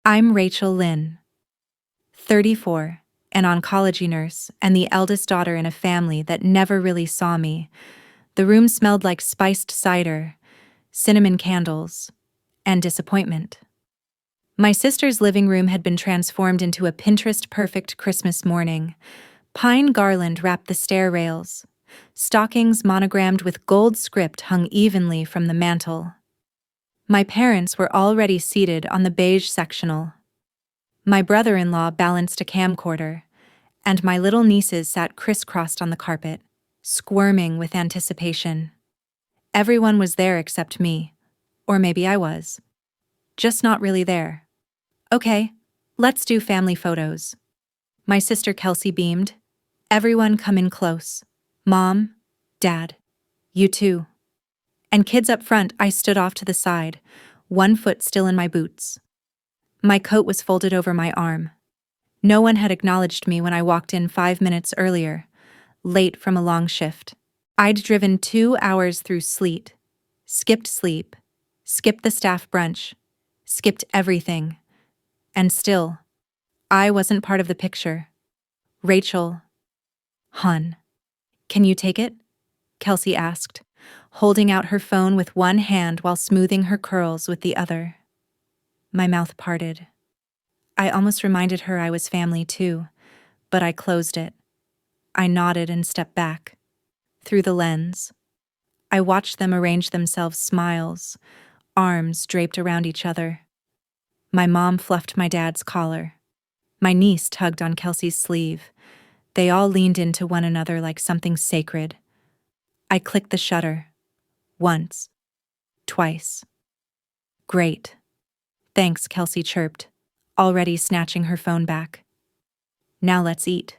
I'm Rachel Lynn, 34, an oncology nurse and the eldest daughter in a family that never really saw me. The room smelled like spiced cider, cinnamon candles, and disappointment. My sister's living room had been transformed into a Pinterest-perfect Christmas morning. Pine garland wrapped the stair rails. Stockings monogrammed with gold script hung evenly from the mantel. My parents were already seated on the beige sectional. My brother-in-law balanced a camcorder, and my little nieces sat crisscrossed on the carpet, squirming with anticipation. Everyone was there except me. Or maybe I was. Just not really there. Okay, let's do family photos. My sister Kelsey beamed. Everyone come in close. Mom, Dad, you too. And kids up front, I stood off to the side, one foot still in my boots. My coat was folded over my arm. No one had acknowledged me when I walked in 5 minutes earlier, late from a long shift. I'd driven 2 hours through sleet, skipped sleep, skipped the staff brunch, skipped everything. And still, I wasn't part of the picture. Rachel, Hun, can you take it? Kelsey asked, holding out her phone with one hand while smoothing her curls with the other. My mouth parted. I almost reminded her I was family too, but I closed it. I nodded and stepped back. Through the lens, I watched them arrange themselves, smiles, arms draped around each other. My mom fluffed my dad's collar. My niece tugged on Kelsey's sleeve. They all leaned into one another like something sacred. I clicked the shutter. Once. Twice. Great. Thanks, Kelsey chirped, already snatching her phone back. Now let's eat.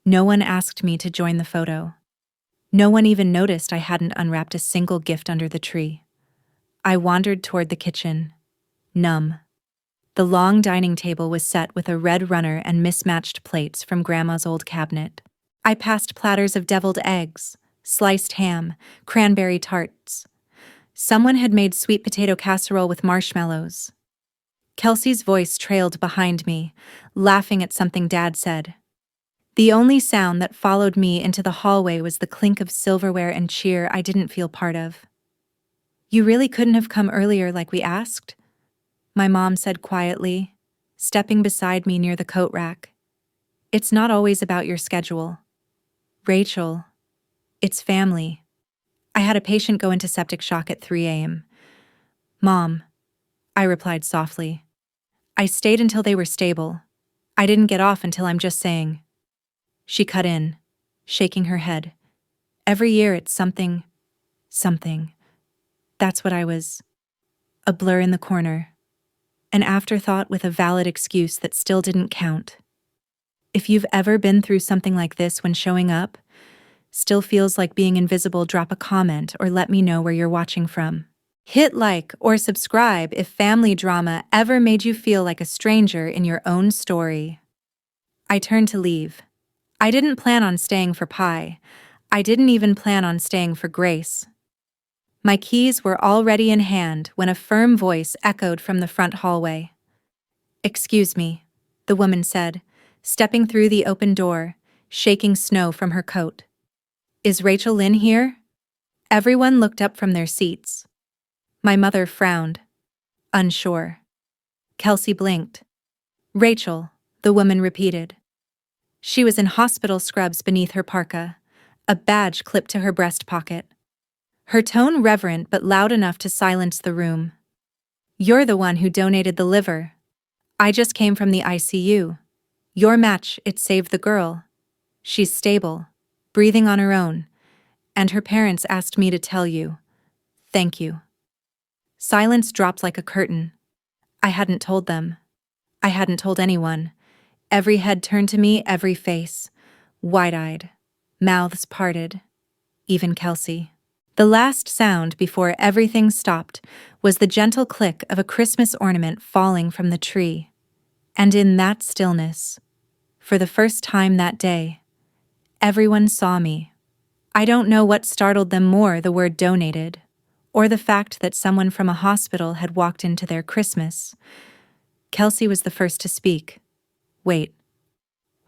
No one asked me to join the photo. No one even noticed I hadn't unwrapped a single gift under the tree. I wandered toward the kitchen, numb. The long dining table was set with a red runner and mismatched plates from Grandma's old cabinet. I passed platters of deviled eggs, sliced ham, cranberry tarts. Someone had made sweet potato casserole with marshmallows. Kelsey's voice trailed behind me, laughing at something Dad said. The only sound that followed me into the hallway was the clink of silverware and cheer I didn't feel part of. You really couldn't have come earlier like we asked? My mom said quietly, stepping beside me near the coat rack. It's not always about your schedule. Rachel, it's family. I had a patient go into septic shock at 3 a.m. Mom, I replied softly. I stayed until they were stable. I didn't get off until I'm just saying. She cut in, shaking her head. Every year it's something. That's what I was. A blur in the corner. An afterthought with a valid excuse that still didn't count. If you've ever been through something like this when showing up, still feels like being invisible, drop a comment or let me know where you're watching from. Hit like or subscribe if family drama ever made you feel like a stranger in your own story. I turned to leave. I didn't plan on staying for pie. I didn't even plan on staying for grace. My keys were already in hand when a firm voice echoed from the front hallway. Excuse me, the woman said, stepping through the open door, shaking snow from her coat. Is Rachel Lynn here? Everyone looked up from their seats. My mother frowned, unsure. Kelsey blinked. Rachel, the woman repeated. She was in hospital scrubs beneath her parka, a badge clipped to her breast pocket. Her tone reverent but loud enough to silence the room. You're the one who donated the liver. I just came from the ICU. Your match, it saved the girl. She's stable, breathing on her own, and her parents asked me to tell you. Thank you. Silence dropped like a curtain. I hadn't told them. I hadn't told anyone. Every head turned to me, every face, wide-eyed, mouths parted, even Kelsey. The last sound before everything stopped was the gentle click of a Christmas ornament falling from the tree. And in that stillness, for the first time that day, everyone saw me. I don't know what startled them more, the word donated, or the fact that someone from a hospital had walked into their Christmas. Kelsey was the first to speak. Wait.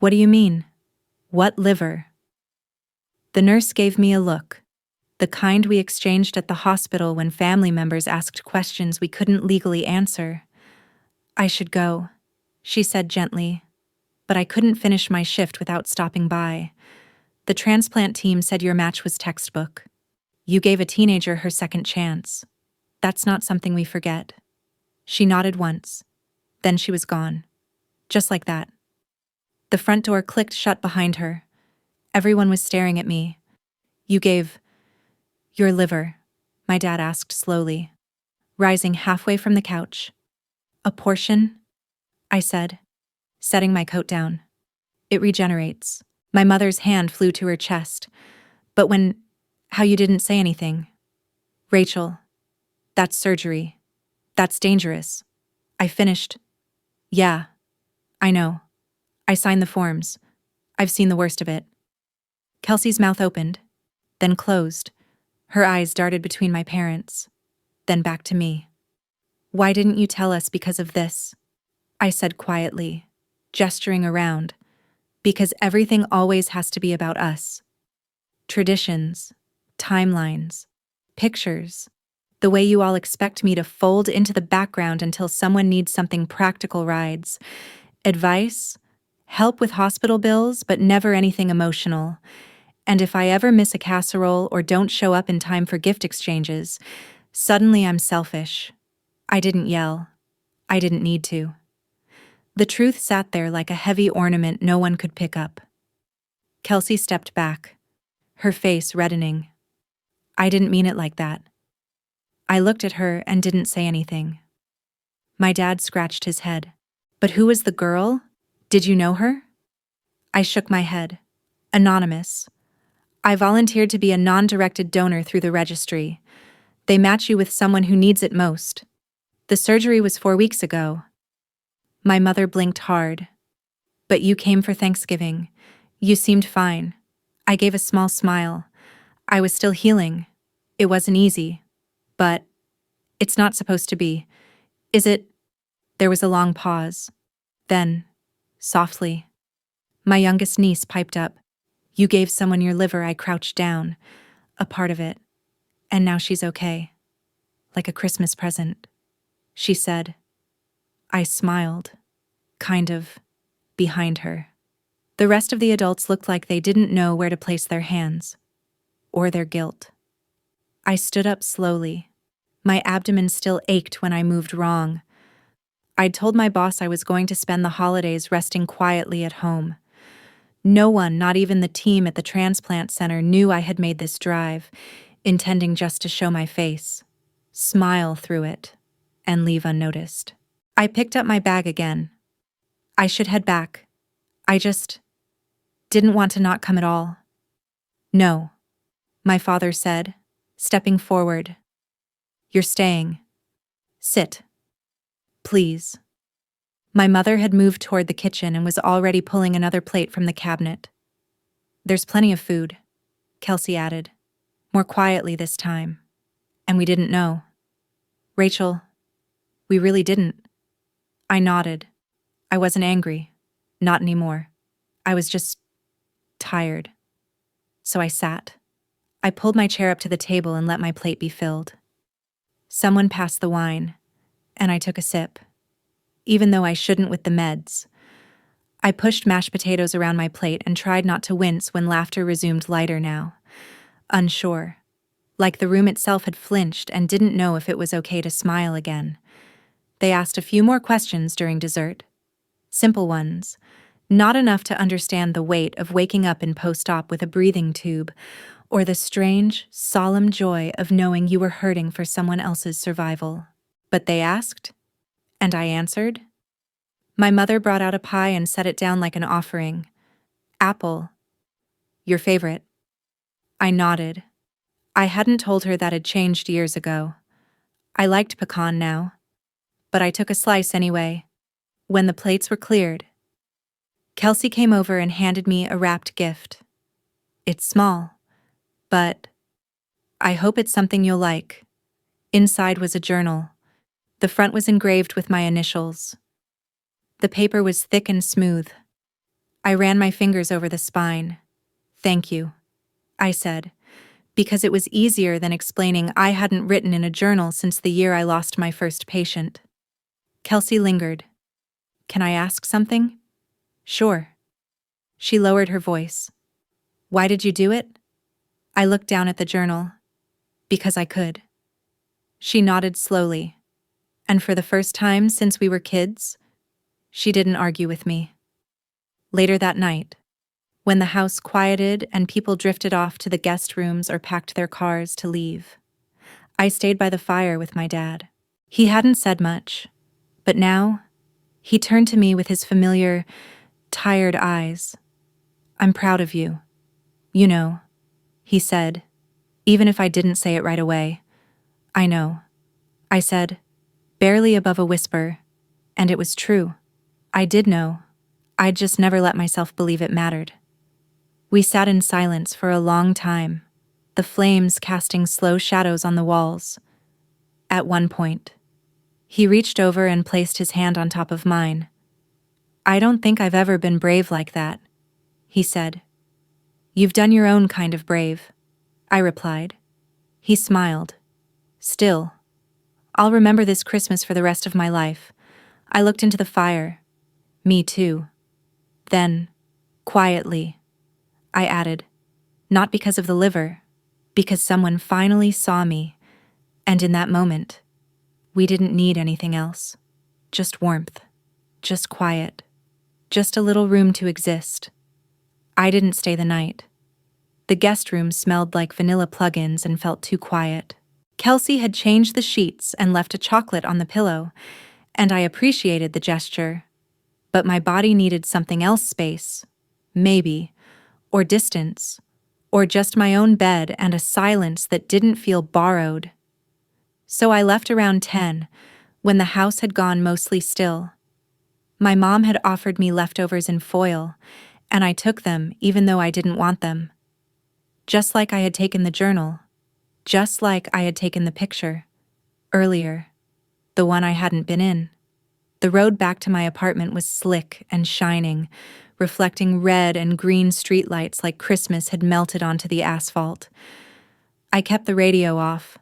What do you mean? What liver? The nurse gave me a look, the kind we exchanged at the hospital when family members asked questions we couldn't legally answer. I should go, she said gently, but I couldn't finish my shift without stopping by. The transplant team said your match was textbook. You gave a teenager her second chance. That's not something we forget. She nodded once. Then she was gone. Just like that. The front door clicked shut behind her. Everyone was staring at me. You gave your liver, my dad asked slowly, rising halfway from the couch. A portion? I said, setting my coat down. It regenerates. My mother's hand flew to her chest. But how you didn't say anything. Rachel, that's surgery. That's dangerous. I finished. Yeah, I know. I signed the forms. I've seen the worst of it. Kelsey's mouth opened, then closed. Her eyes darted between my parents, then back to me. Why didn't you tell us because of this? I said quietly, gesturing around. Because everything always has to be about us. Traditions, timelines, pictures, the way you all expect me to fold into the background until someone needs something practical rides, advice, help with hospital bills, but never anything emotional. And if I ever miss a casserole or don't show up in time for gift exchanges, suddenly I'm selfish. I didn't yell. I didn't need to. The truth sat there like a heavy ornament no one could pick up. Kelsey stepped back, her face reddening. I didn't mean it like that. I looked at her and didn't say anything. My dad scratched his head. But who was the girl? Did you know her? I shook my head. Anonymous. I volunteered to be a non-directed donor through the registry. They match you with someone who needs it most. The surgery was 4 weeks ago. My mother blinked hard. But you came for Thanksgiving. You seemed fine. I gave a small smile. I was still healing. It wasn't easy. But it's not supposed to be. Is it? There was a long pause. Then, softly, my youngest niece piped up. You gave someone your liver. I crouched down. A part of it. And now she's okay. Like a Christmas present. She said. I smiled. Kind of. Behind her. The rest of the adults looked like they didn't know where to place their hands. Or their guilt. I stood up slowly. My abdomen still ached when I moved wrong. I'd told my boss I was going to spend the holidays resting quietly at home. No one, not even the team at the transplant center, knew I had made this drive, intending just to show my face, smile through it, and leave unnoticed. I picked up my bag again. I should head back. I just didn't want to not come at all. No, my father said, stepping forward. You're staying. Sit. Please. My mother had moved toward the kitchen and was already pulling another plate from the cabinet. There's plenty of food, Kelsey added, more quietly this time. And we didn't know. Rachel, we really didn't. I nodded. I wasn't angry. Not anymore. I was just tired. So I sat. I pulled my chair up to the table and let my plate be filled. Someone passed the wine, and I took a sip. Even though I shouldn't with the meds. I pushed mashed potatoes around my plate and tried not to wince when laughter resumed lighter now. Unsure. Like the room itself had flinched and didn't know if it was okay to smile again. They asked a few more questions during dessert. Simple ones. Not enough to understand the weight of waking up in post-op with a breathing tube, or the strange, solemn joy of knowing you were hurting for someone else's survival. But they asked, and I answered. My mother brought out a pie and set it down like an offering. Apple. Your favorite. I nodded. I hadn't told her that had changed years ago. I liked pecan now. But I took a slice anyway. When the plates were cleared, Kelsey came over and handed me a wrapped gift. It's small, but I hope it's something you'll like. Inside was a journal. The front was engraved with my initials. The paper was thick and smooth. I ran my fingers over the spine. "Thank you," I said, because it was easier than explaining I hadn't written in a journal since the year I lost my first patient. Kelsey lingered. "Can I ask something?" "Sure." She lowered her voice. "Why did you do it?" I looked down at the journal. "Because I could." She nodded slowly. And for the first time since we were kids, she didn't argue with me. Later that night, when the house quieted and people drifted off to the guest rooms or packed their cars to leave, I stayed by the fire with my dad. He hadn't said much, but now, he turned to me with his familiar, tired eyes. "I'm proud of you. You know," he said, even if I didn't say it right away. "I know," I said, barely above a whisper, and it was true. I did know. I'd just never let myself believe it mattered. We sat in silence for a long time, the flames casting slow shadows on the walls. At one point, he reached over and placed his hand on top of mine. "I don't think I've ever been brave like that," he said. "You've done your own kind of brave," I replied. He smiled. "Still, I'll remember this Christmas for the rest of my life." I looked into the fire. "Me too." Then, quietly, I added, "Not because of the liver, because someone finally saw me, and in that moment, we didn't need anything else. Just warmth, just quiet, just a little room to exist." I didn't stay the night. The guest room smelled like vanilla plugins and felt too quiet. Kelsey had changed the sheets and left a chocolate on the pillow, and I appreciated the gesture. But my body needed something else, space, maybe, or distance, or just my own bed and a silence that didn't feel borrowed. So I left around 10, when the house had gone mostly still. My mom had offered me leftovers in foil, and I took them even though I didn't want them. Just like I had taken the journal, just like I had taken the picture, earlier, the one I hadn't been in. The road back to my apartment was slick and shining, reflecting red and green streetlights like Christmas had melted onto the asphalt. I kept the radio off.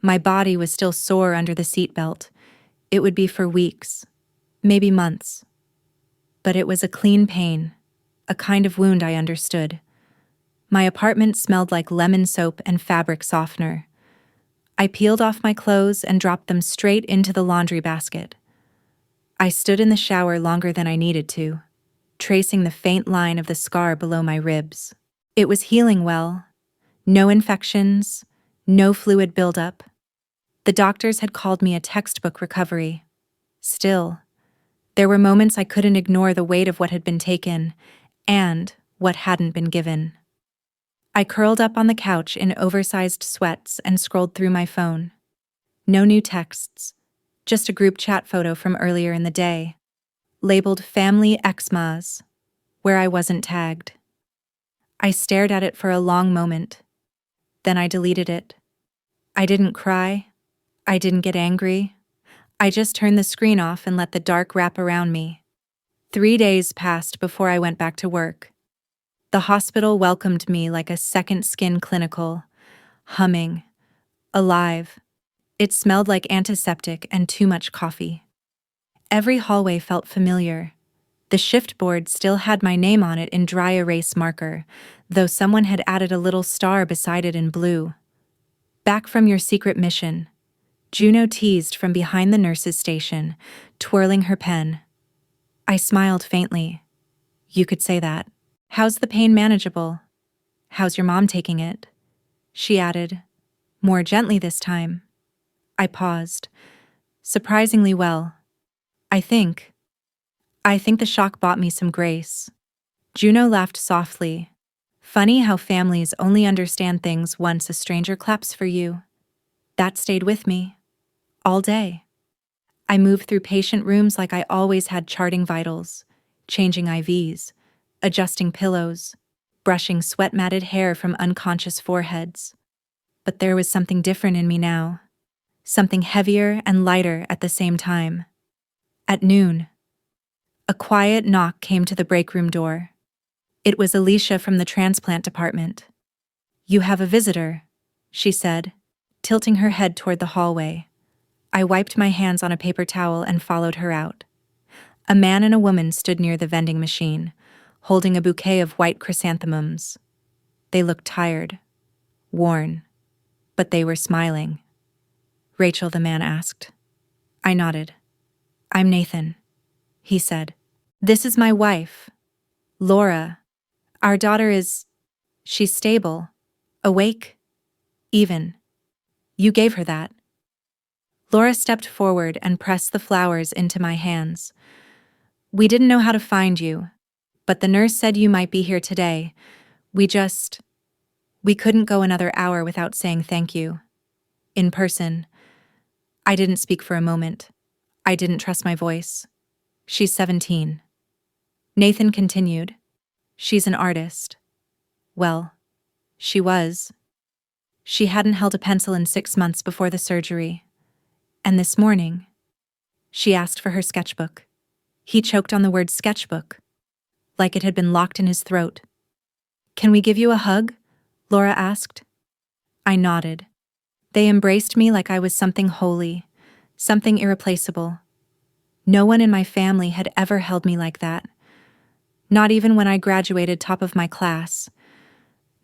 My body was still sore under the seatbelt. It would be for weeks, maybe months. But it was a clean pain, a kind of wound I understood. My apartment smelled like lemon soap and fabric softener. I peeled off my clothes and dropped them straight into the laundry basket. I stood in the shower longer than I needed to, tracing the faint line of the scar below my ribs. It was healing well. No infections, no fluid buildup. The doctors had called me a textbook recovery. Still, there were moments I couldn't ignore the weight of what had been taken and what hadn't been given. I curled up on the couch in oversized sweats and scrolled through my phone. No new texts, just a group chat photo from earlier in the day, labeled Family Xmas, where I wasn't tagged. I stared at it for a long moment. Then I deleted it. I didn't cry. I didn't get angry. I just turned the screen off and let the dark wrap around me. 3 days passed before I went back to work. The hospital welcomed me like a second skin clinical, humming, alive. It smelled like antiseptic and too much coffee. Every hallway felt familiar. The shift board still had my name on it in dry erase marker, though someone had added a little star beside it in blue. "Back from your secret mission," Juno teased from behind the nurse's station, twirling her pen. I smiled faintly. "You could say that. How's the pain manageable? How's your mom taking it?" She added, more gently this time. I paused. "Surprisingly well. I think the shock bought me some grace." Juno laughed softly. "Funny how families only understand things once a stranger claps for you." That stayed with me. All day. I moved through patient rooms like I always had, charting vitals, changing IVs, adjusting pillows, brushing sweat-matted hair from unconscious foreheads. But there was something different in me now. Something heavier and lighter at the same time. At noon, A quiet knock came to the break room door. It was Alicia from the transplant department. "You have a visitor," she said, tilting her head toward the hallway. I wiped my hands on a paper towel and followed her out. A man and a woman stood near the vending machine, holding a bouquet of white chrysanthemums. They looked tired, worn, but they were smiling. "Rachel," the man asked. I nodded. "I'm Nathan," he said. "This is my wife, Laura. Our daughter is... she's stable, awake, even. You gave her that." Laura stepped forward and pressed the flowers into my hands. "We didn't know how to find you, but the nurse said you might be here today. We couldn't go another hour without saying thank you. In person." I didn't speak for a moment. I didn't trust my voice. "She's 17. Nathan continued. "She's an artist. Well, she was. She hadn't held a pencil in 6 months before the surgery. And this morning, she asked for her sketchbook." He choked on the word sketchbook, like it had been locked in his throat. "Can we give you a hug?" Laura asked. I nodded. They embraced me like I was something holy, something irreplaceable. No one in my family had ever held me like that. Not even when I graduated top of my class.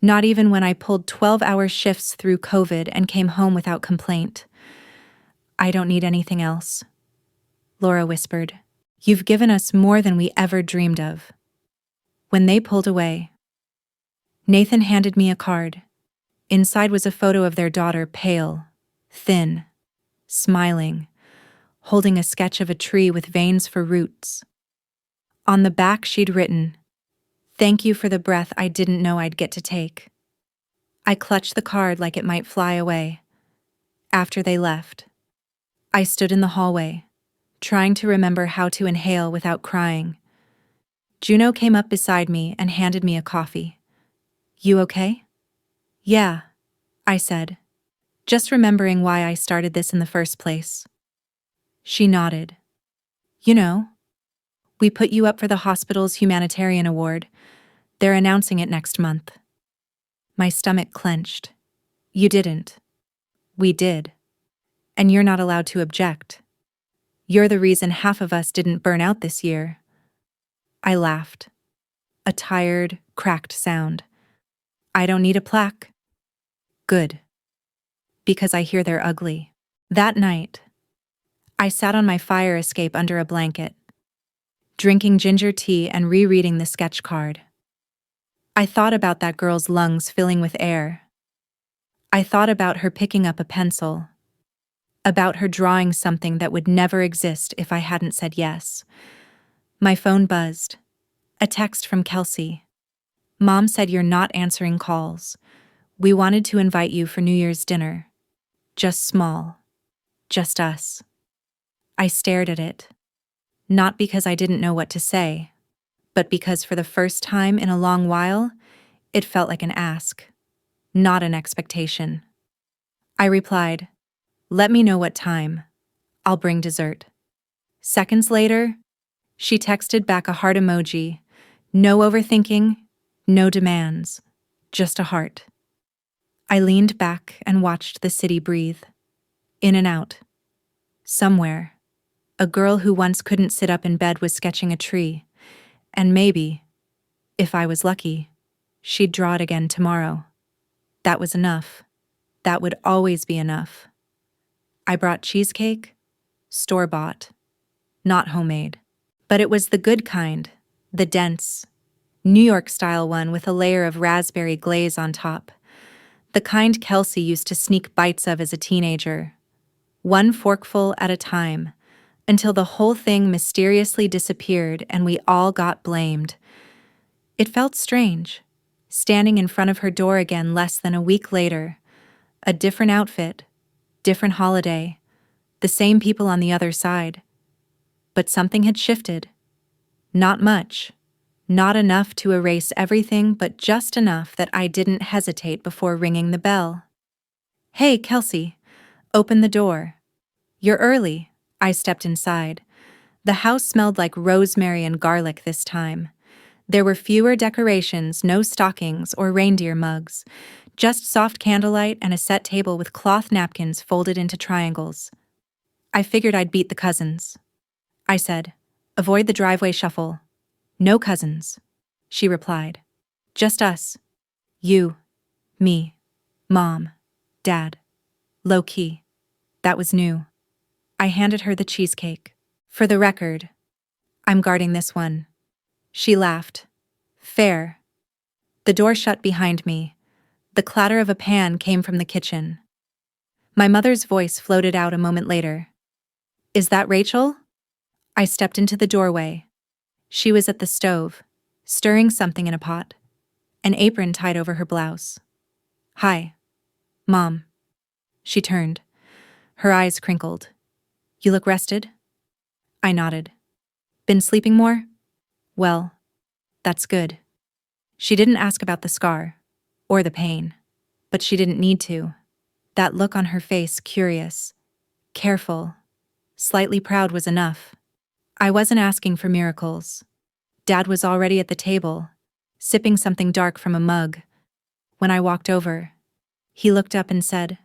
Not even when I pulled 12-hour shifts through COVID and came home without complaint. "I don't need anything else," Laura whispered. "You've given us more than we ever dreamed of." When they pulled away, Nathan handed me a card. Inside was a photo of their daughter, pale, thin, smiling, holding a sketch of a tree with veins for roots. On the back she'd written, "Thank you for the breath I didn't know I'd get to take." I clutched the card like it might fly away. After they left, I stood in the hallway, trying to remember how to inhale without crying. Juno came up beside me and handed me a coffee. "You okay?" "Yeah," I said, just remembering why I started this in the first place. She nodded. "You know, we put you up for the hospital's humanitarian award. They're announcing it next month." My stomach clenched. "You didn't." "We did. And you're not allowed to object. You're the reason half of us didn't burn out this year." I laughed. A tired, cracked sound. "I don't need a plaque." "Good. Because I hear they're ugly." That night, I sat on my fire escape under a blanket, drinking ginger tea and rereading the sketch card. I thought about that girl's lungs filling with air. I thought about her picking up a pencil, about her drawing something that would never exist if I hadn't said yes. My phone buzzed. A text from Kelsey. "Mom said you're not answering calls. We wanted to invite you for New Year's dinner. Just small. Just us." I stared at it. Not because I didn't know what to say, but because for the first time in a long while, it felt like an ask, not an expectation. I replied, "Let me know what time. I'll bring dessert." Seconds later, she texted back a heart emoji. No overthinking, no demands, just a heart. I leaned back and watched the city breathe. In and out. Somewhere, a girl who once couldn't sit up in bed was sketching a tree, and maybe, if I was lucky, she'd draw it again tomorrow. That was enough. That would always be enough. I brought cheesecake, store-bought, not homemade. But it was the good kind, the dense, New York-style one with a layer of raspberry glaze on top. The kind Kelsey used to sneak bites of as a teenager. One forkful at a time, until the whole thing mysteriously disappeared and we all got blamed. It felt strange, standing in front of her door again less than a week later. A different outfit, different holiday, the same people on the other side. But something had shifted. Not much. Not enough to erase everything, but just enough that I didn't hesitate before ringing the bell. "Hey, Kelsey, open the door." "You're early." I stepped inside. The house smelled like rosemary and garlic this time. There were fewer decorations, no stockings or reindeer mugs, just soft candlelight and a set table with cloth napkins folded into triangles. I figured I'd beat the cousins. I said, "Avoid the driveway shuffle." "No cousins," she replied. "Just us. You, me, Mom, Dad. Low key. That was new." I handed her the cheesecake. "For the record, I'm guarding this one." She laughed. "Fair." The door shut behind me. The clatter of a pan came from the kitchen. My mother's voice floated out a moment later. "Is that Rachel?" I stepped into the doorway. She was at the stove, stirring something in a pot, an apron tied over her blouse. "Hi, Mom." She turned. Her eyes crinkled. "You look rested?" I nodded. "Been sleeping more?" "Well, that's good." She didn't ask about the scar, or the pain, but she didn't need to. That look on her face, curious, careful, slightly proud, was enough. I wasn't asking for miracles. Dad was already at the table, sipping something dark from a mug. When I walked over, he looked up and said,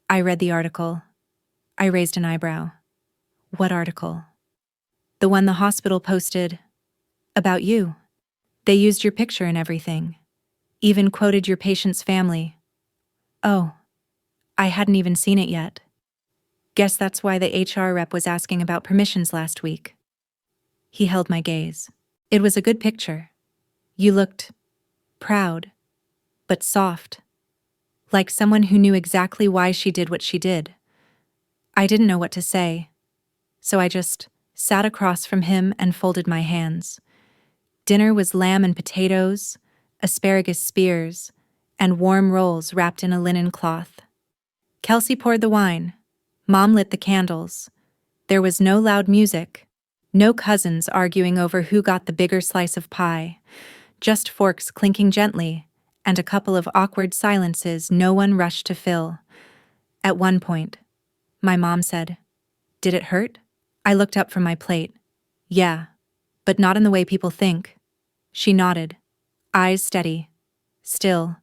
"I read the article." I raised an eyebrow. "What article?" "The one the hospital posted. About you. They used your picture and everything. Even quoted your patient's family." "Oh, I hadn't even seen it yet. Guess that's why the HR rep was asking about permissions last week." He held my gaze. "It was a good picture. You looked proud, but soft. Like someone who knew exactly why she did what she did." I didn't know what to say, so I just sat across from him and folded my hands. Dinner was lamb and potatoes, asparagus spears, and warm rolls wrapped in a linen cloth. Kelsey poured the wine. Mom lit the candles. There was no loud music, no cousins arguing over who got the bigger slice of pie, just forks clinking gently, and a couple of awkward silences no one rushed to fill. At one point, my mom said, "Did it hurt?" I looked up from my plate. "Yeah, but not in the way people think." She nodded, eyes steady. "Still,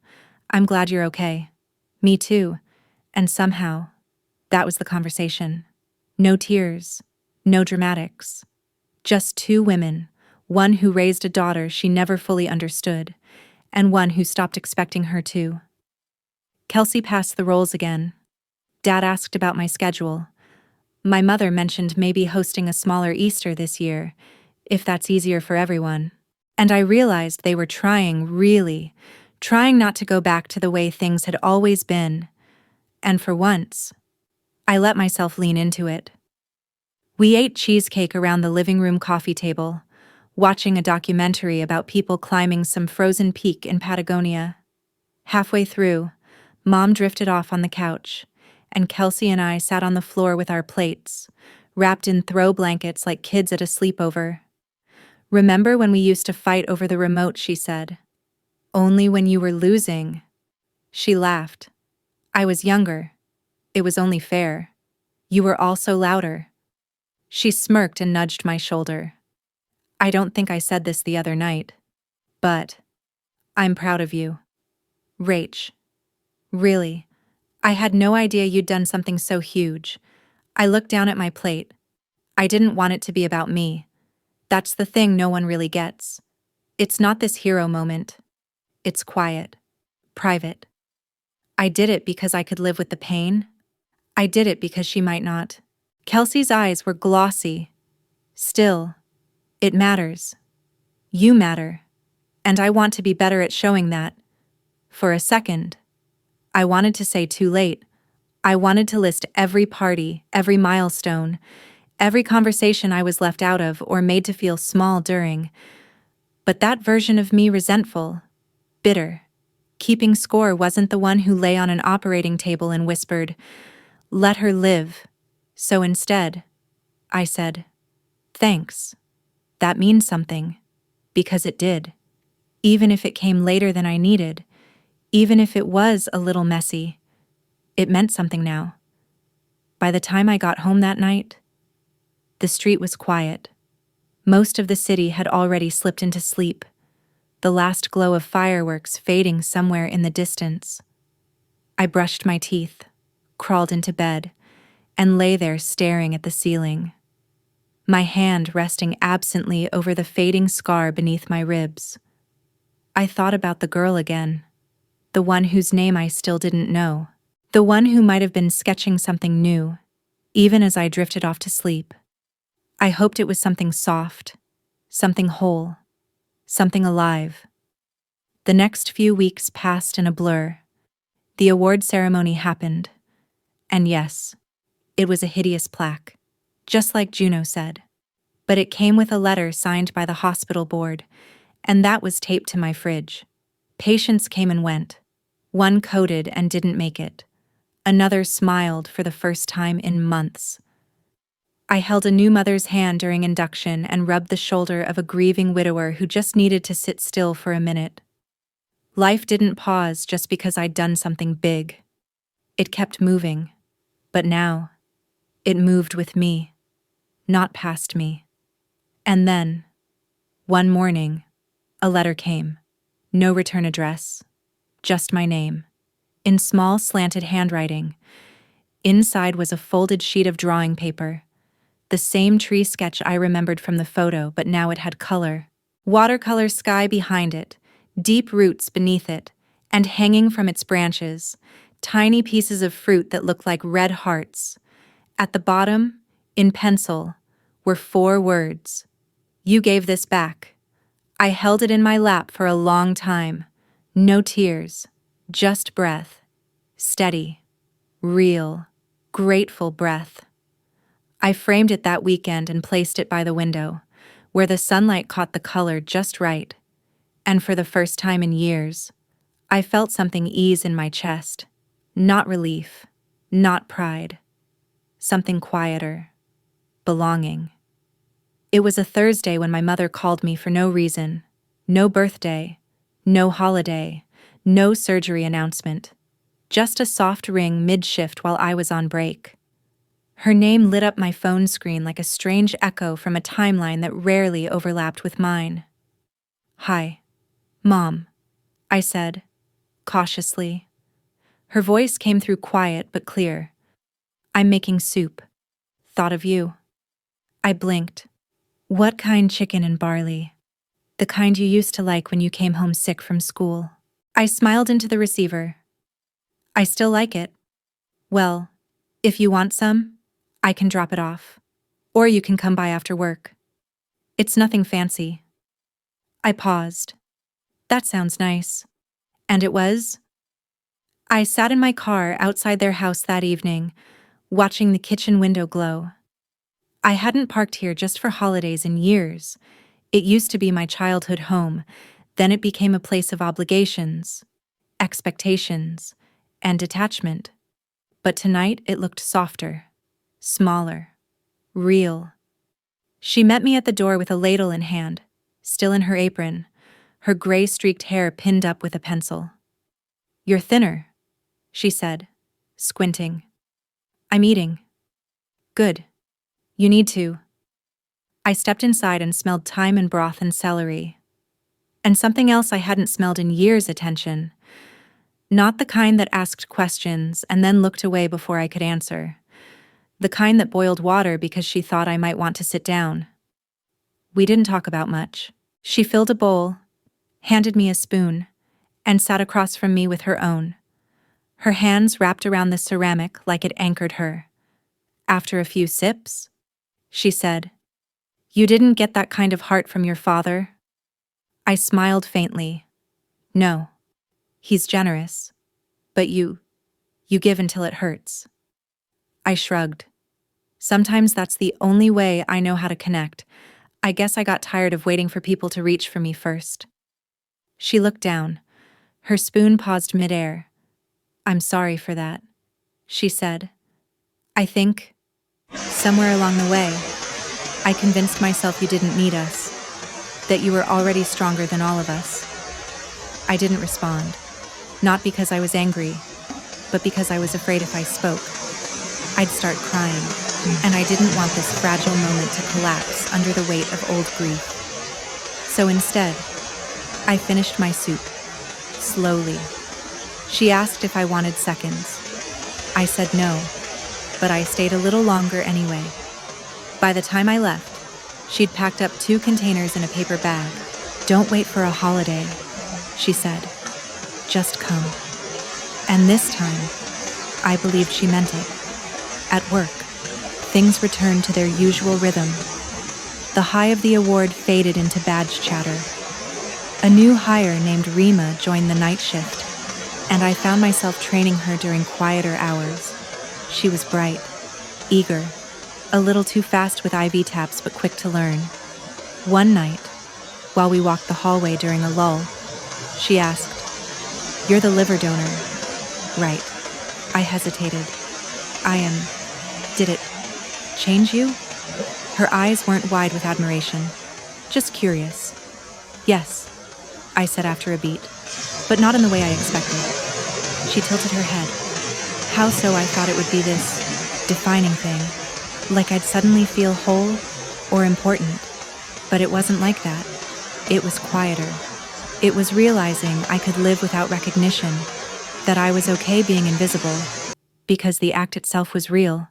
I'm glad you're okay." "Me too." And somehow, that was the conversation. No tears, no dramatics. Just two women, one who raised a daughter she never fully understood, and one who stopped expecting her to. Kelsey passed the rolls again. Dad asked about my schedule. My mother mentioned maybe hosting a smaller Easter this year, if that's easier for everyone. And I realized they were trying, really, trying not to go back to the way things had always been. And for once, I let myself lean into it. We ate cheesecake around the living room coffee table, watching a documentary about people climbing some frozen peak in Patagonia. Halfway through, Mom drifted off on the couch, and Kelsey and I sat on the floor with our plates, wrapped in throw blankets like kids at a sleepover. "Remember when we used to fight over the remote?" she said. "Only when you were losing." She laughed. "I was younger. It was only fair. You were also louder." She smirked and nudged my shoulder. "I don't think I said this the other night, but I'm proud of you. Rach. Really, I had no idea you'd done something so huge." I looked down at my plate. I didn't want it to be about me. That's the thing no one really gets. It's not this hero moment. It's quiet, private. I did it because I could live with the pain. I did it because she might not. Kelsey's eyes were glossy. "Still, it matters. You matter. And I want to be better at showing that." For a second, I wanted to say too late. I wanted to list every party, every milestone, every conversation I was left out of or made to feel small during. But that version of me, resentful, bitter, keeping score, wasn't the one who lay on an operating table and whispered, "Let her live." So instead, I said, "Thanks. That means something." Because it did. Even if it came later than I needed, even if it was a little messy, it meant something now. By the time I got home that night, the street was quiet. Most of the city had already slipped into sleep, the last glow of fireworks fading somewhere in the distance. I brushed my teeth, crawled into bed, and lay there staring at the ceiling, my hand resting absently over the fading scar beneath my ribs. I thought about the girl again, the one whose name I still didn't know, the one who might have been sketching something new, even as I drifted off to sleep. I hoped it was something soft, something whole, something alive. The next few weeks passed in a blur. The award ceremony happened. And yes, it was a hideous plaque, just like Juno said. But it came with a letter signed by the hospital board, and that was taped to my fridge. Patients came and went. One coded and didn't make it. Another smiled for the first time in months. I held a new mother's hand during induction and rubbed the shoulder of a grieving widower who just needed to sit still for a minute. Life didn't pause just because I'd done something big. It kept moving. But now, it moved with me, not past me. And then, one morning, a letter came. No return address, just my name, in small slanted handwriting. Inside was a folded sheet of drawing paper, the same tree sketch I remembered from the photo, but now it had color. Watercolor sky behind it, deep roots beneath it, and hanging from its branches, tiny pieces of fruit that looked like red hearts. At the bottom, in pencil, were 4 words. You gave this back. I held it in my lap for a long time. No tears, just breath. Steady, real, grateful breath. I framed it that weekend and placed it by the window, where the sunlight caught the color just right. And for the first time in years, I felt something ease in my chest. Not relief, not pride. Something quieter. Belonging. It was a Thursday when my mother called me for no reason. No birthday, no holiday, no surgery announcement. Just a soft ring mid-shift while I was on break. Her name lit up my phone screen like a strange echo from a timeline that rarely overlapped with mine. "Hi, Mom," I said, cautiously. Her voice came through quiet but clear. "I'm making soup. Thought of you." I blinked. "What kind? Chicken and barley? The kind you used to like when you came home sick from school." I smiled into the receiver. "I still like it. Well, if you want some, I can drop it off. Or you can come by after work. It's nothing fancy." I paused. That sounds nice. And it was? I sat in my car outside their house that evening, watching the kitchen window glow. I hadn't parked here just for holidays in years. It used to be my childhood home, then it became a place of obligations, expectations, and detachment. But tonight it looked softer, smaller, real. She met me at the door with a ladle in hand, still in her apron, her gray-streaked hair pinned up with a pencil. "You're thinner," she said, squinting. "I'm eating." "Good. You need to." I stepped inside and smelled thyme and broth and celery. And something else I hadn't smelled in years: attention. Not the kind that asked questions and then looked away before I could answer. The kind that boiled water because she thought I might want to sit down. We didn't talk about much. She filled a bowl, handed me a spoon, and sat across from me with her own. Her hands wrapped around the ceramic like it anchored her. After a few sips, she said, "You didn't get that kind of heart from your father?" I smiled faintly. "No. He's generous. But you give until it hurts." I shrugged. Sometimes that's the only way I know how to connect. I guess I got tired of waiting for people to reach for me first. She looked down. Her spoon paused midair. "I'm sorry for that," she said. "I think, somewhere along the way, I convinced myself you didn't need us, that you were already stronger than all of us." I didn't respond, not because I was angry, but because I was afraid if I spoke, I'd start crying, and I didn't want this fragile moment to collapse under the weight of old grief. So instead, I finished my soup, slowly. She asked if I wanted seconds. I said no, but I stayed a little longer anyway. By the time I left, she'd packed up 2 containers in a paper bag. "Don't wait for a holiday," she said. "Just come." And this time, I believed she meant it. At work, things returned to their usual rhythm. The high of the award faded into badge chatter. A new hire named Rima joined the night shift, and I found myself training her during quieter hours. She was bright, eager, a little too fast with IV taps but quick to learn. One night, while we walked the hallway during a lull, she asked, "You're the liver donor, right?" I hesitated. Did it change you?" Her eyes weren't wide with admiration, just curious. "Yes," I said after a beat, but not in the way I expected. She tilted her head. How so? I thought it would be this defining thing, like I'd suddenly feel whole or important, but it wasn't like that. It was quieter. It was realizing I could live without recognition, that I was okay being invisible, because the act itself was real.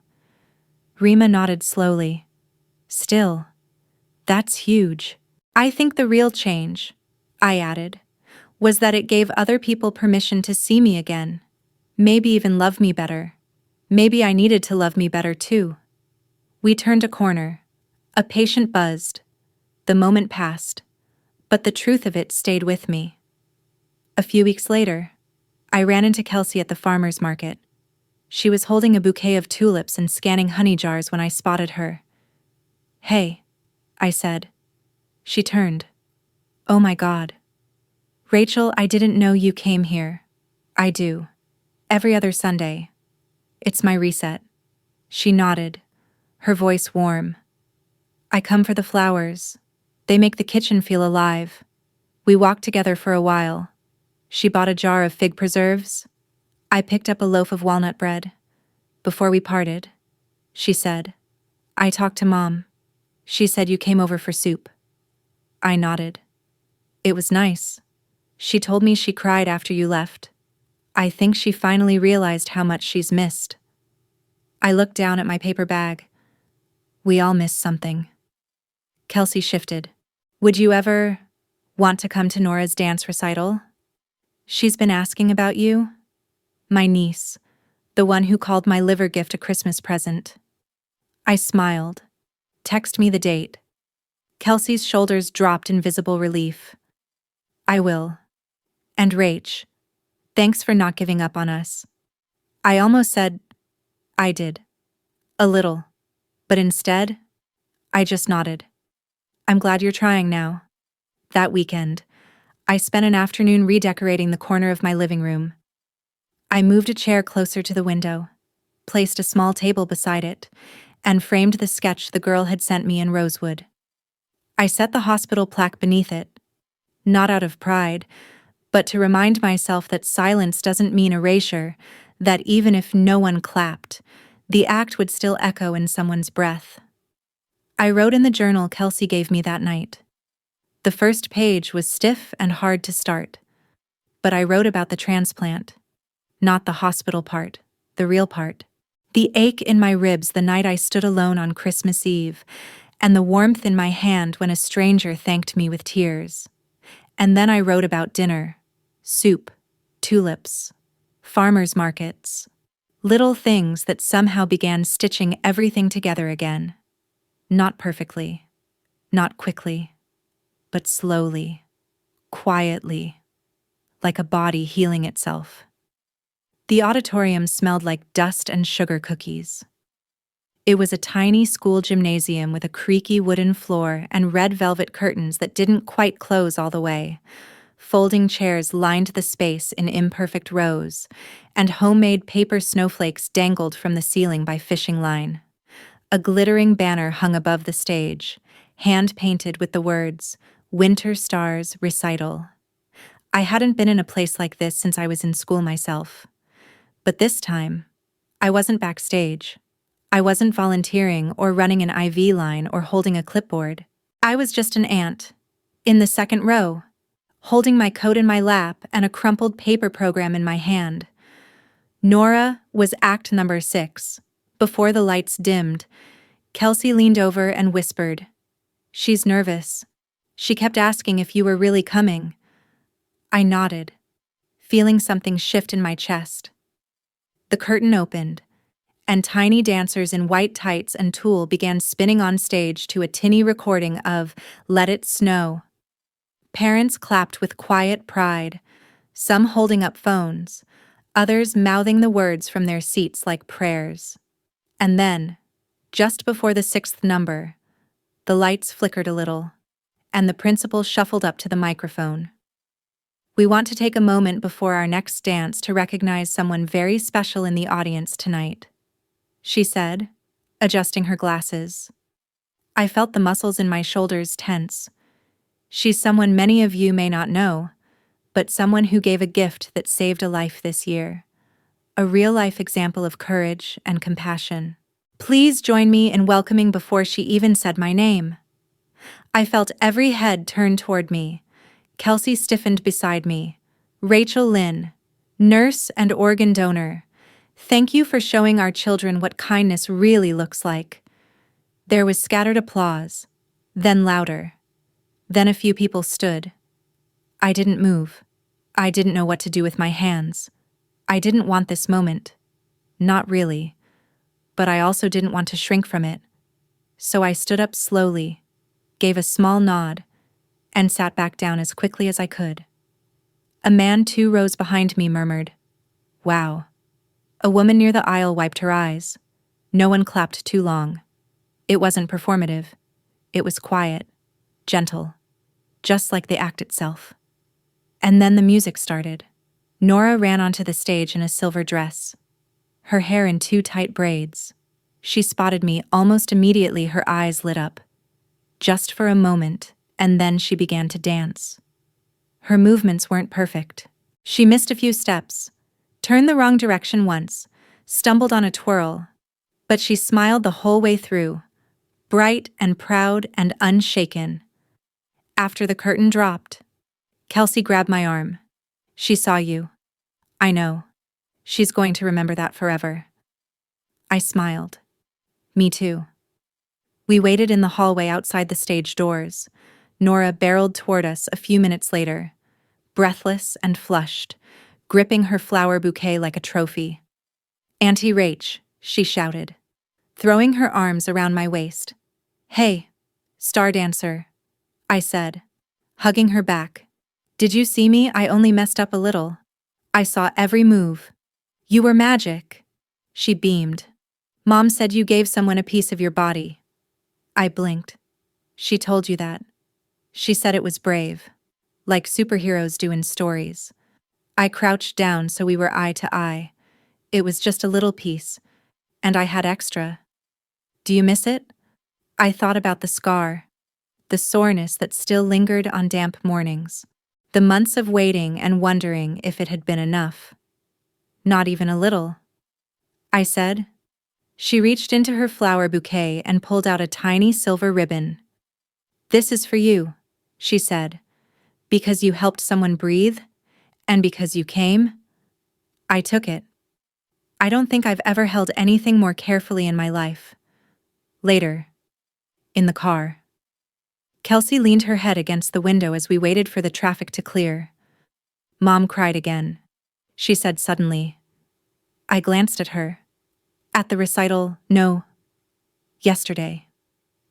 Rima nodded slowly. "Still, that's huge." "I think the real change," I added, "was that it gave other people permission to see me again. Maybe even love me better. Maybe I needed to love me better too." We turned a corner. A patient buzzed. The moment passed, but the truth of it stayed with me. A few weeks later, I ran into Kelsey at the farmer's market. She was holding a bouquet of tulips and scanning honey jars when I spotted her. "Hey," I said. She turned. "Oh my God. Rachel, I didn't know you came here." "I do. Every other Sunday. It's my reset." She nodded, her voice warm. "I come for the flowers. They make the kitchen feel alive." We walked together for a while. She bought a jar of fig preserves. I picked up a loaf of walnut bread. Before we parted, she said, "I talked to Mom. She said you came over for soup." I nodded. "It was nice. She told me she cried after you left. I think she finally realized how much she's missed." I looked down at my paper bag. We all missed something. Kelsey shifted. "Would you ever want to come to Nora's dance recital? She's been asking about you." My niece, the one who called my liver gift a Christmas present. I smiled. "Text me the date." Kelsey's shoulders dropped in visible relief. "I will. And Rach, thanks for not giving up on us." I almost said I did. A little. But instead, I just nodded. "I'm glad you're trying now." That weekend, I spent an afternoon redecorating the corner of my living room. I moved a chair closer to the window, placed a small table beside it, and framed the sketch the girl had sent me in rosewood. I set the hospital plaque beneath it, not out of pride, but to remind myself that silence doesn't mean erasure, that even if no one clapped, the act would still echo in someone's breath. I wrote in the journal Kelsey gave me that night. The first page was stiff and hard to start, but I wrote about the transplant. Not the hospital part, the real part. The ache in my ribs the night I stood alone on Christmas Eve, and the warmth in my hand when a stranger thanked me with tears. And then I wrote about dinner, soup, tulips, farmers markets, little things that somehow began stitching everything together again. Not perfectly, not quickly, but slowly, quietly, like a body healing itself. The auditorium smelled like dust and sugar cookies. It was a tiny school gymnasium with a creaky wooden floor and red velvet curtains that didn't quite close all the way. Folding chairs lined the space in imperfect rows, and homemade paper snowflakes dangled from the ceiling by fishing line. A glittering banner hung above the stage, hand-painted with the words, "Winter Stars Recital." I hadn't been in a place like this since I was in school myself. But this time, I wasn't backstage. I wasn't volunteering or running an IV line or holding a clipboard. I was just an aunt, in the second row, holding my coat in my lap and a crumpled paper program in my hand. Nora was act number 6. Before the lights dimmed, Kelsey leaned over and whispered, "She's nervous. She kept asking if you were really coming." I nodded, feeling something shift in my chest. The curtain opened, and tiny dancers in white tights and tulle began spinning on stage to a tinny recording of "Let It Snow." Parents clapped with quiet pride, some holding up phones, others mouthing the words from their seats like prayers. And then, just before the 6th number, the lights flickered a little, and the principal shuffled up to the microphone. "We want to take a moment before our next dance to recognize someone very special in the audience tonight," she said, adjusting her glasses. I felt the muscles in my shoulders tense. She's someone many of you may not know, but someone who gave a gift that saved a life this year. A real-life example of courage and compassion. Please join me in welcoming before she even said my name. I felt every head turn toward me. Kelsey stiffened beside me. "Rachel Lynn, nurse and organ donor. Thank you for showing our children what kindness really looks like." There was scattered applause, then louder. Then a few people stood. I didn't move. I didn't know what to do with my hands. I didn't want this moment. Not really. But I also didn't want to shrink from it. So I stood up slowly, gave a small nod, and sat back down as quickly as I could. A man 2 rows behind me murmured, "Wow." A woman near the aisle wiped her eyes. No one clapped too long. It wasn't performative. It was quiet, gentle, just like the act itself. And then the music started. Nora ran onto the stage in a silver dress, her hair in 2 tight braids. She spotted me almost immediately. Her eyes lit up. Just for a moment, and then she began to dance. Her movements weren't perfect. She missed a few steps, turned the wrong direction once, stumbled on a twirl, but she smiled the whole way through, bright and proud and unshaken. After the curtain dropped, Kelsey grabbed my arm. "She saw you." "I know. She's going to remember that forever." I smiled. "Me too." We waited in the hallway outside the stage doors. Nora barreled toward us a few minutes later, breathless and flushed, gripping her flower bouquet like a trophy. "Auntie Rach," she shouted, throwing her arms around my waist. "Hey, star dancer," I said, hugging her back. "Did you see me? I only messed up a little. I saw every move. You were magic." She beamed. "Mom said you gave someone a piece of your body." I blinked. "She told you that?" "She said it was brave, like superheroes do in stories." I crouched down so we were eye to eye. It was just a little piece, and I had extra. "Do you miss it?" I thought about the scar, the soreness that still lingered on damp mornings, the months of waiting and wondering if it had been enough. "Not even a little," I said. She reached into her flower bouquet and pulled out a tiny silver ribbon. "This is for you," she said, "because you helped someone breathe, and because you came." I took it. I don't think I've ever held anything more carefully in my life. Later, in the car, Kelsey leaned her head against the window as we waited for the traffic to clear. "Mom cried again," she said suddenly. I glanced at her. "At the recital, no. Yesterday.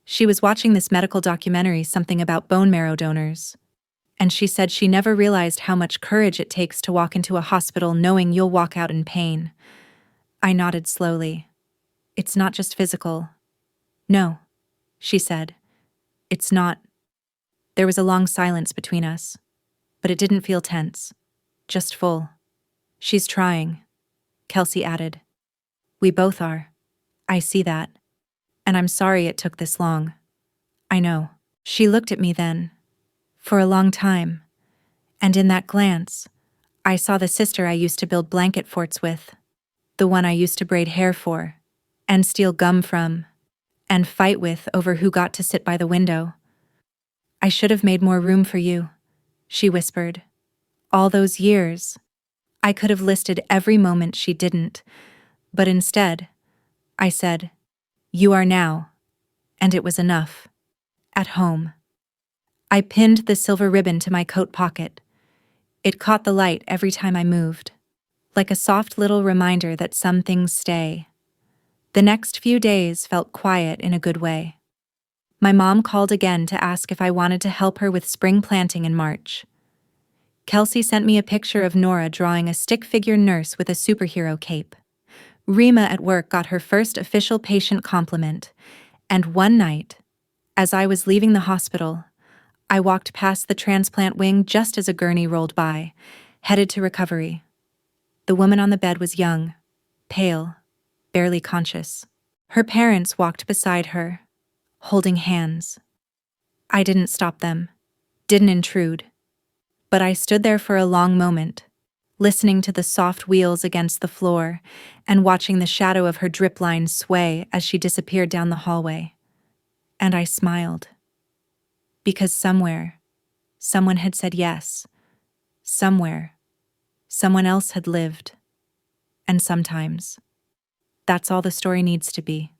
She was watching this medical documentary, something about bone marrow donors. And she said she never realized how much courage it takes to walk into a hospital knowing you'll walk out in pain." I nodded slowly. "It's not just physical." "No," she said. "It's not." There was a long silence between us, but it didn't feel tense, just full. "She's trying," Kelsey added. "We both are. I see that. And I'm sorry it took this long." "I know." She looked at me then, for a long time, and in that glance, I saw the sister I used to build blanket forts with, the one I used to braid hair for, and steal gum from, and fight with over who got to sit by the window. I should have made more room for you, she whispered. All those years. I could have listed every moment she didn't, but instead, I said, "You are now," and it was enough. At home. I pinned the silver ribbon to my coat pocket. It caught the light every time I moved, like a soft little reminder that some things stay. The next few days felt quiet in a good way. My mom called again to ask if I wanted to help her with spring planting in March. Kelsey sent me a picture of Nora drawing a stick figure nurse with a superhero cape. Rima at work got her first official patient compliment, and one night, as I was leaving the hospital, I walked past the transplant wing just as a gurney rolled by, headed to recovery. The woman on the bed was young, pale, barely conscious. Her parents walked beside her, holding hands. I didn't stop them, didn't intrude. But I stood there for a long moment, listening to the soft wheels against the floor and watching the shadow of her drip line sway as she disappeared down the hallway. And I smiled. Because somewhere, someone had said yes. Somewhere, someone else had lived. And sometimes, that's all the story needs to be.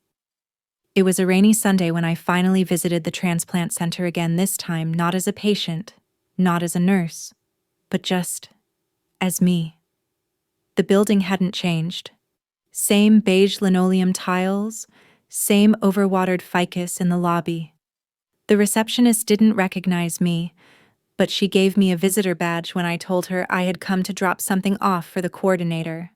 It was a rainy Sunday when I finally visited the transplant center again, this time not as a patient, not as a nurse, but just as me. The building hadn't changed. Same beige linoleum tiles, same overwatered ficus in the lobby. The receptionist didn't recognize me, but she gave me a visitor badge when I told her I had come to drop something off for the coordinator.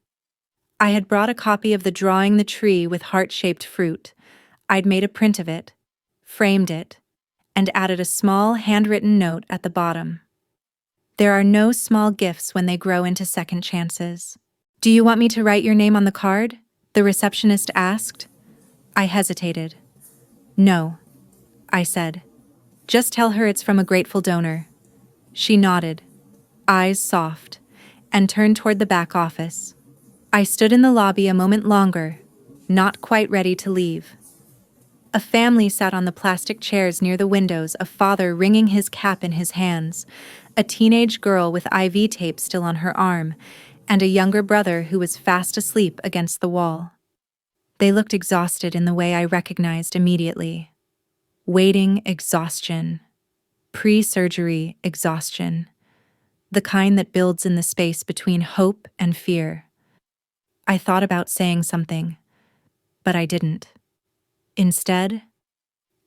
I had brought a copy of the Drawing the Tree with Heart-Shaped Fruit. I'd made a print of it, framed it, and added a small handwritten note at the bottom. There are no small gifts when they grow into second chances. Do you want me to write your name on the card? The receptionist asked. I hesitated. No, I said. Just tell her it's from a grateful donor. She nodded, eyes soft, and turned toward the back office. I stood in the lobby a moment longer, not quite ready to leave. A family sat on the plastic chairs near the windows, a father wringing his cap in his hands, a teenage girl with IV tape still on her arm, and a younger brother who was fast asleep against the wall. They looked exhausted in the way I recognized immediately. Waiting exhaustion. Pre-surgery exhaustion. The kind that builds in the space between hope and fear. I thought about saying something, but I didn't. Instead,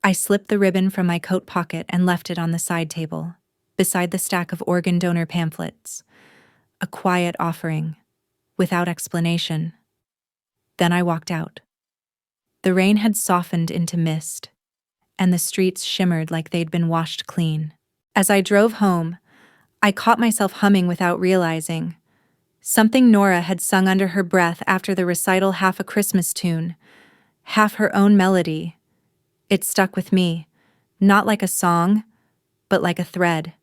I slipped the ribbon from my coat pocket and left it on the side table, beside the stack of organ donor pamphlets. A quiet offering, without explanation. Then I walked out. The rain had softened into mist, and the streets shimmered like they'd been washed clean. As I drove home, I caught myself humming without realizing. Something Nora had sung under her breath after the recital, half a Christmas tune, half her own melody. It stuck with me, not like a song, but like a thread.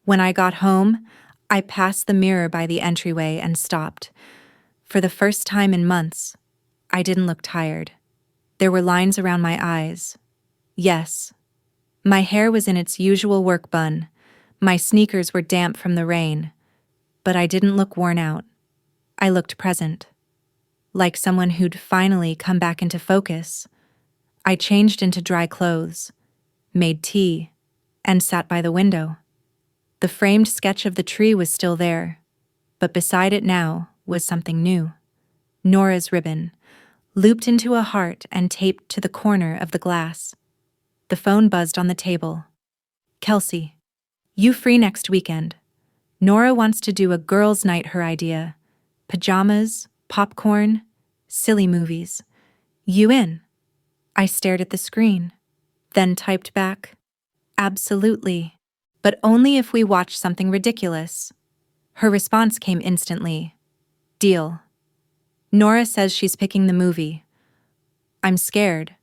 When I got home, I passed the mirror by the entryway and stopped. For the first time in months, I didn't look tired. There were lines around my eyes. Yes, my hair was in its usual work bun. My sneakers were damp from the rain. But I didn't look worn out. I looked present. Like someone who'd finally come back into focus. I changed into dry clothes, made tea, and sat by the window. The framed sketch of the tree was still there, but beside it now was something new. Nora's ribbon, looped into a heart and taped to the corner of the glass. The phone buzzed on the table. Kelsey, you free next weekend? Nora wants to do a girls' night, her idea. Pajamas, popcorn, silly movies. You in? I stared at the screen, then typed back, absolutely, but only if we watch something ridiculous. Her response came instantly. Deal. Nora says she's picking the movie. I'm scared.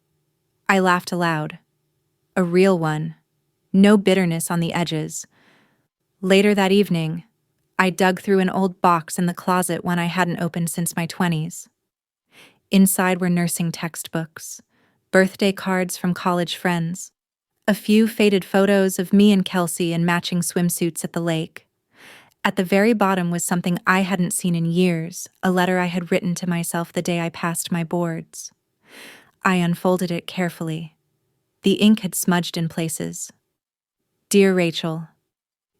I laughed aloud. A real one. No bitterness on the edges. Later that evening, I dug through an old box in the closet one I hadn't opened since my 20s. Inside were nursing textbooks, birthday cards from college friends, a few faded photos of me and Kelsey in matching swimsuits at the lake. At the very bottom was something I hadn't seen in years, a letter I had written to myself the day I passed my boards. I unfolded it carefully. The ink had smudged in places. Dear Rachel,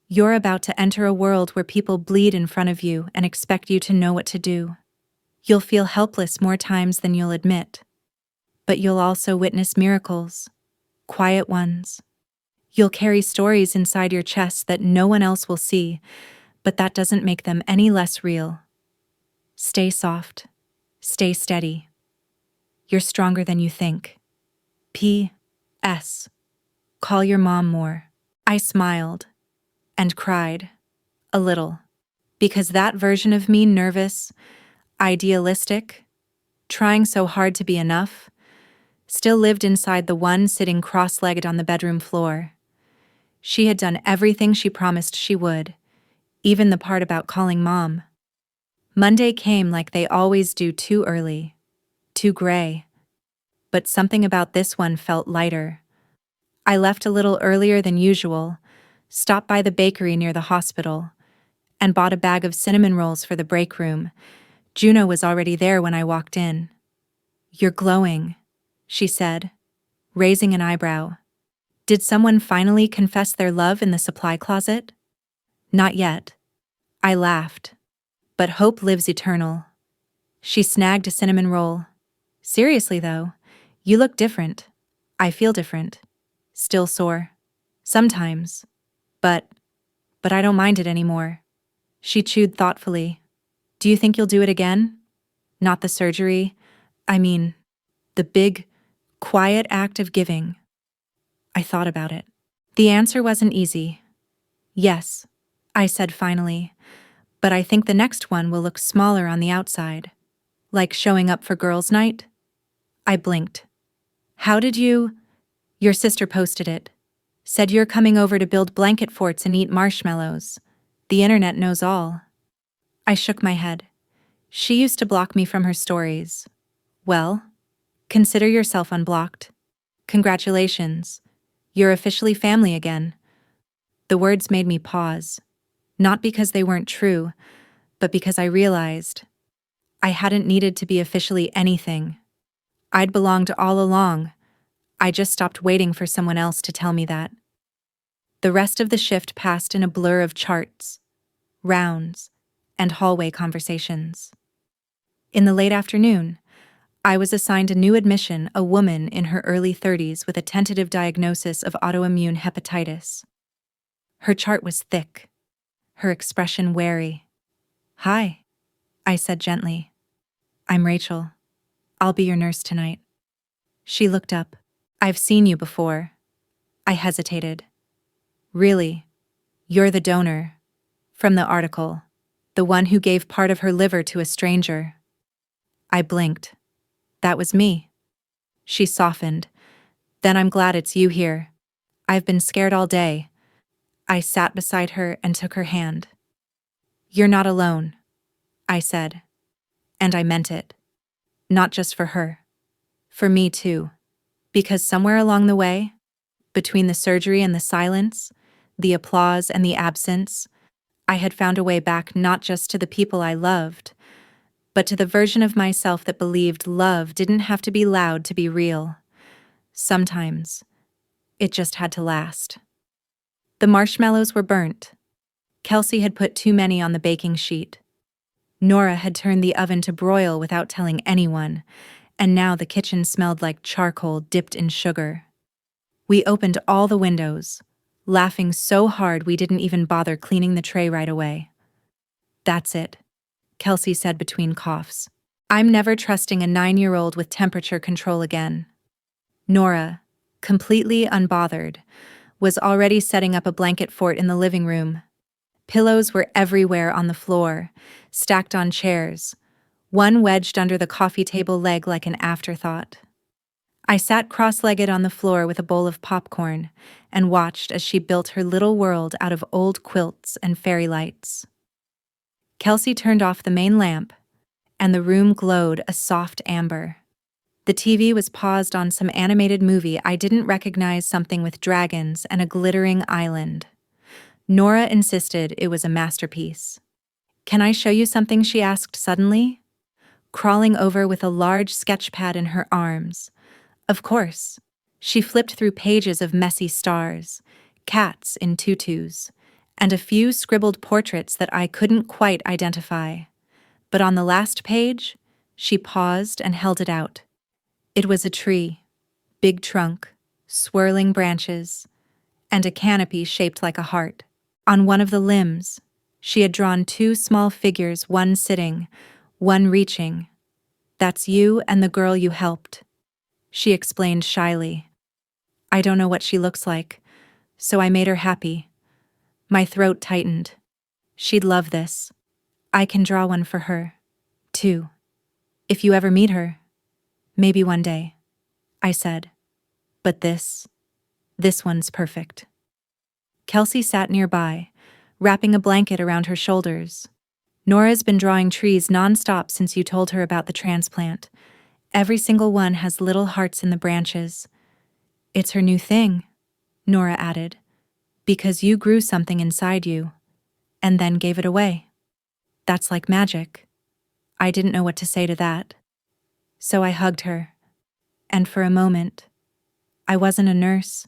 you're about to enter a world where people bleed in front of you and expect you to know what to do. You'll feel helpless more times than you'll admit. But you'll also witness miracles, quiet ones. You'll carry stories inside your chest that no one else will see, but that doesn't make them any less real. Stay soft. Stay steady. You're stronger than you think. P.S. Call your mom more. I smiled and cried a little, because that version of me, nervous, idealistic, trying so hard to be enough, still lived inside the one sitting cross-legged on the bedroom floor. She had done everything she promised she would, even the part about calling mom. Monday came like they always do, too early, too gray. But something about this one felt lighter. I left a little earlier than usual, stopped by the bakery near the hospital, and bought a bag of cinnamon rolls for the break room. Juno was already there when I walked in. You're glowing, she said, raising an eyebrow. Did someone finally confess their love in the supply closet? Not yet. I laughed. But hope lives eternal. She snagged a cinnamon roll. Seriously though, you look different. I feel different. Still sore. Sometimes. But I don't mind it anymore. She chewed thoughtfully. Do you think you'll do it again? Not the surgery. I mean, the big, quiet act of giving. I thought about it. The answer wasn't easy. Yes, I said finally, but I think the next one will look smaller on the outside. Like showing up for girls' night? I blinked. How did you? Your sister posted it. Said you're coming over to build blanket forts and eat marshmallows. The internet knows all. I shook my head. She used to block me from her stories. Well, consider yourself unblocked. Congratulations. You're officially family again. The words made me pause. Not because they weren't true, but because I realized I hadn't needed to be officially anything. I'd belonged all along. I just stopped waiting for someone else to tell me that. The rest of the shift passed in a blur of charts, rounds, and hallway conversations. In the late afternoon, I was assigned a new admission, a woman in her early 30s with a tentative diagnosis of autoimmune hepatitis. Her chart was thick, her expression wary. Hi, I said gently. I'm Rachel. I'll be your nurse tonight. She looked up. I've seen you before. I hesitated. Really? You're the donor. From the article. The one who gave part of her liver to a stranger. I blinked. That was me. She softened. Then I'm glad it's you here. I've been scared all day. I sat beside her and took her hand. You're not alone, I said. And I meant it. Not just for her. For me too. Because somewhere along the way, between the surgery and the silence, the applause and the absence, I had found a way back not just to the people I loved, but to the version of myself that believed love didn't have to be loud to be real. Sometimes, it just had to last. The marshmallows were burnt. Kelsey had put too many on the baking sheet. Nora had turned the oven to broil without telling anyone, and now the kitchen smelled like charcoal dipped in sugar. We opened all the windows, laughing so hard we didn't even bother cleaning the tray right away. That's it, Kelsey said between coughs. I'm never trusting a 9-year-old with temperature control again. Nora, completely unbothered, was already setting up a blanket fort in the living room. Pillows were everywhere on the floor, stacked on chairs, one wedged under the coffee table leg like an afterthought. I sat cross-legged on the floor with a bowl of popcorn and watched as she built her little world out of old quilts and fairy lights. Kelsey turned off the main lamp and the room glowed a soft amber. The TV was paused on some animated movie I didn't recognize, something with dragons and a glittering island. Nora insisted it was a masterpiece. "Can I show you something?" she asked suddenly, crawling over with a large sketch pad in her arms. Of course. She flipped through pages of messy stars, cats in tutus, and a few scribbled portraits that I couldn't quite identify. But on the last page, she paused and held it out. It was a tree, big trunk, swirling branches, and a canopy shaped like a heart. On one of the limbs, she had drawn two small figures, one sitting, one reaching. "That's you and the girl you helped," she explained shyly. "I don't know what she looks like, so I made her happy." My throat tightened. She'd love this. I can draw one for her, too. "If you ever meet her, maybe one day," I said. "But this one's perfect." Kelsey sat nearby, wrapping a blanket around her shoulders. "Nora's been drawing trees nonstop since you told her about the transplant. Every single one has little hearts in the branches. It's her new thing," Nora added, "because you grew something inside you, and then gave it away. That's like magic." I didn't know what to say to that. So I hugged her, and for a moment, I wasn't a nurse,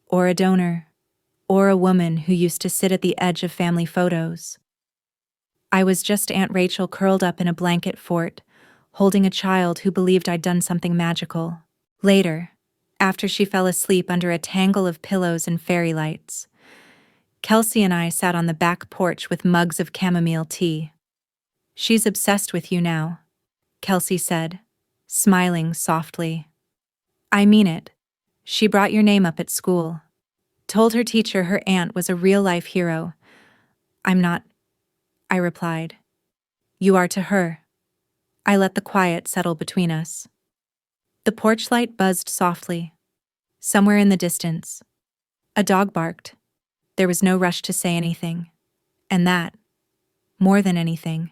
or a donor, or a woman who used to sit at the edge of family photos. I was just Aunt Rachel curled up in a blanket fort, holding a child who believed I'd done something magical. Later, after she fell asleep under a tangle of pillows and fairy lights, Kelsey and I sat on the back porch with mugs of chamomile tea. "She's obsessed with you now," Kelsey said, smiling softly. "I mean it. She brought your name up at school. Told her teacher her aunt was a real-life hero." "I'm not," I replied. "You are to her." I let the quiet settle between us. The porch light buzzed softly. Somewhere in the distance, a dog barked. There was no rush to say anything. And that, more than anything,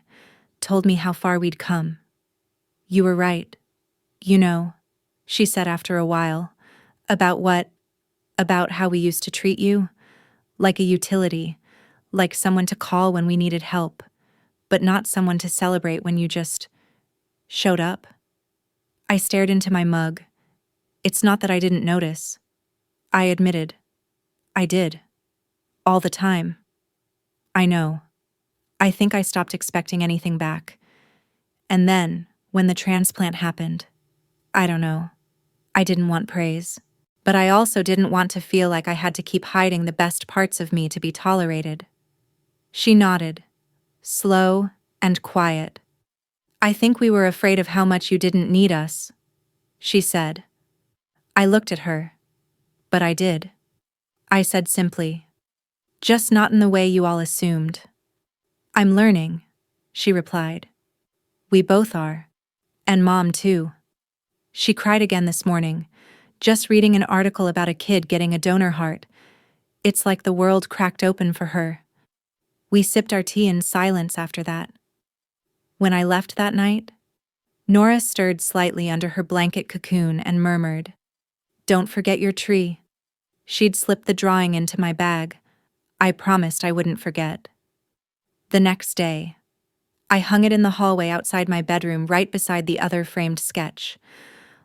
told me how far we'd come. "You were right. You know," she said after a while. "About what? About how we used to treat you? Like a utility, like someone to call when we needed help, but not someone to celebrate when you just showed up." I stared into my mug. It's not that I didn't notice. I admitted. I did. All the time. I know. I think I stopped expecting anything back. And then, when the transplant happened, I don't know. I didn't want praise. But I also didn't want to feel like I had to keep hiding the best parts of me to be tolerated. She nodded, slow and quiet. "I think we were afraid of how much you didn't need us," she said. I looked at her. "But I did." I said simply. "Just not in the way you all assumed." "I'm learning," she replied. "We both are. And Mom, too." She cried again this morning, just reading an article about a kid getting a donor heart. It's like the world cracked open for her. We sipped our tea in silence after that. When I left that night, Nora stirred slightly under her blanket cocoon and murmured, "Don't forget your tree." She'd slipped the drawing into my bag. I promised I wouldn't forget. The next day, I hung it in the hallway outside my bedroom right beside the other framed sketch.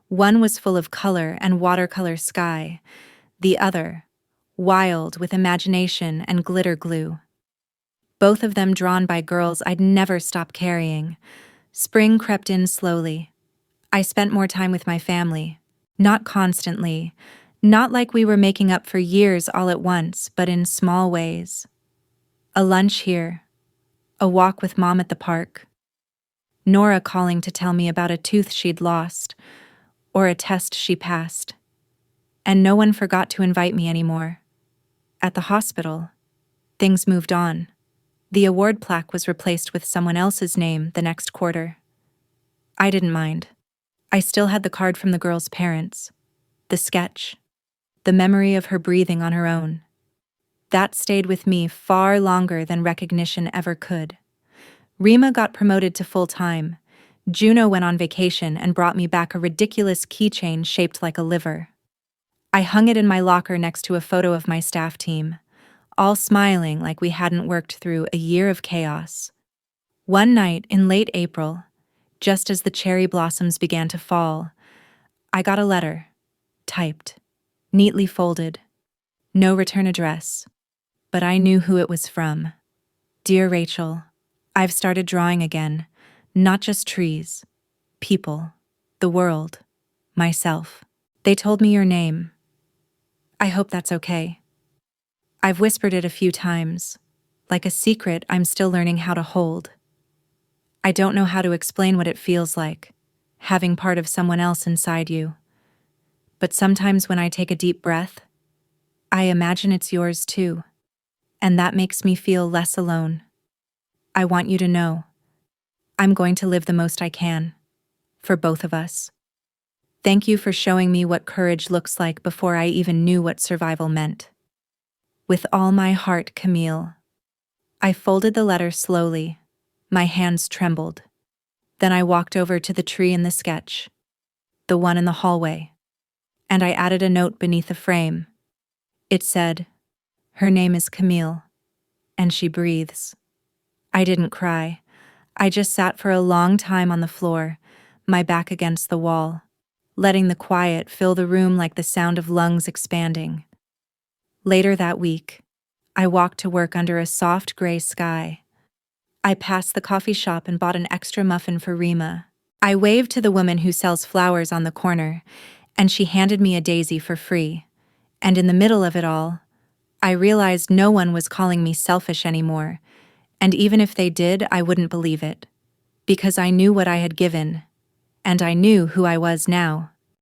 One was full of color and watercolor sky, the other, wild with imagination and glitter glue. Both of them drawn by girls I'd never stop carrying. Spring crept in slowly. I spent more time with my family. Not constantly, not like we were making up for years all at once, but in small ways. A lunch here, a walk with Mom at the park, Nora calling to tell me about a tooth she'd lost, or a test she passed. And no one forgot to invite me anymore. At the hospital, things moved on. The award plaque was replaced with someone else's name the next quarter. I didn't mind. I still had the card from the girl's parents, the sketch, the memory of her breathing on her own. That stayed with me far longer than recognition ever could. Rima got promoted to full-time, Juno went on vacation and brought me back a ridiculous keychain shaped like a liver. I hung it in my locker next to a photo of my staff team, all smiling like we hadn't worked through a year of chaos. One night in late April, just as the cherry blossoms began to fall, I got a letter, typed, neatly folded, no return address, but I knew who it was from. Dear Rachel, I've started drawing again, not just trees, people, the world, myself. They told me your name. I hope that's okay. I've whispered it a few times, like a secret I'm still learning how to hold. I don't know how to explain what it feels like, having part of someone else inside you. But sometimes when I take a deep breath, I imagine it's yours too, and that makes me feel less alone. I want you to know, I'm going to live the most I can, for both of us. Thank you for showing me what courage looks like before I even knew what survival meant. With all my heart, Camille. I folded the letter slowly. My hands trembled. Then I walked over to the tree in the sketch, the one in the hallway, and I added a note beneath the frame. It said, "Her name is Camille, and she breathes." I didn't cry. I just sat for a long time on the floor, my back against the wall, letting the quiet fill the room like the sound of lungs expanding. Later that week, I walked to work under a soft gray sky. I passed the coffee shop and bought an extra muffin for Rima. I waved to the woman who sells flowers on the corner, and she handed me a daisy for free. And in the middle of it all, I realized no one was calling me selfish anymore, and even if they did, I wouldn't believe it, because I knew what I had given, and I knew who I was now.